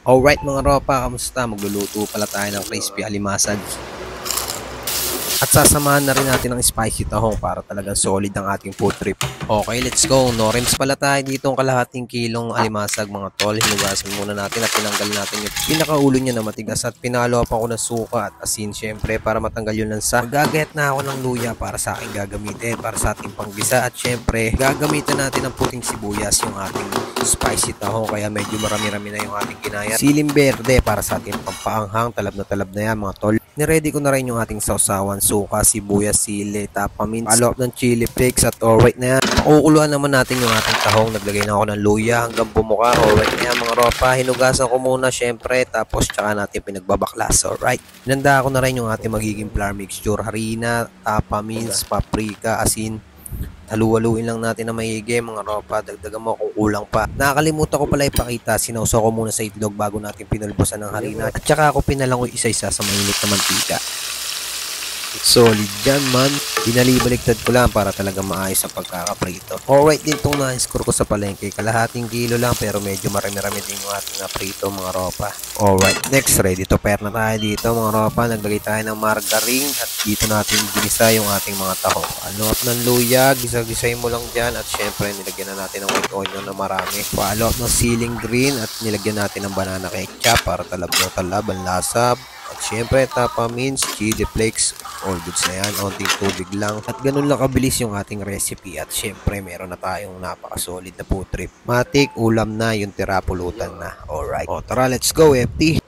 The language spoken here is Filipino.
Alright mga ropa, kamusta? Magluluto pala tayo ng crispy alimasag. At sasamahan na rin natin ng spicy tahong para talagang solid ang ating food trip. Okay, let's go. No rinse pala tayo dito ang kalahating kilong alimasag mga tol. Hinugasan muna natin at tinanggal natin yung pinakaulo niya na matigas at pinalo pa ako ng suka at asin syempre para matanggal yung lansa. Magagayat na ako ng luya para sa aking gagamitin para sa ating panggisa at syempre gagamitan natin ng puting sibuyas yung ating spicy tahong kaya medyo marami-rami na yung ating ginaya. Siling berde para sa ating pampaanghang, talab na yan mga tol. Niready ko na rin yung ating sausawan, suka, sibuyas, sili, tapamin, follow up ng chili flakes at alright na yan. Kukuluan naman natin yung ating tahong. Naglagay na ako ng luya hanggang bumuka. Alright na yan mga ropa. Hinugasan ko muna syempre tapos tsaka natin pinagbabaklas. Alright. Hinanda ko na rin yung ating magiging flour mixture. Harina, tapamins, paprika, asin. Halu-haluin lang natin na maigi mga ropa, dagdagan mo kung kulang pa. Nakakalimutan ko pala ipakita, sinawsaw ko muna sa itlog bago natin pinalbasan ng harina at saka ako pinalangoy isa-isa sa mainit na mantika. Solid dyan man. Binalibaliktad ko lang para talaga maayos ang pagkakaprito. Alright din itong na-score ko sa palengke. Kalahating kilo lang pero medyo marami-rami din yung ating naprito mga ropa. Alright, next ready to pair na tayo dito mga ropa. Naglagay tayo ng margarine at dito natin ginisa yung ating mga tahong. Follow up ng luya, gisa-gisay mo lang dyan at syempre nilagyan na natin ng white onion na marami. Follow up ng ceiling green at nilagyan natin ng banana ketchup para talab na talab ang lasab. At syempre, tapamins, chili flakes, all goods na yan, onting tubig lang. At ganun lang kabilis yung ating recipe. At syempre, meron na tayong napaka-solid na food trip. Matik, ulam na, yung tira pulutan na. Alright. O, tara, let's go, FT!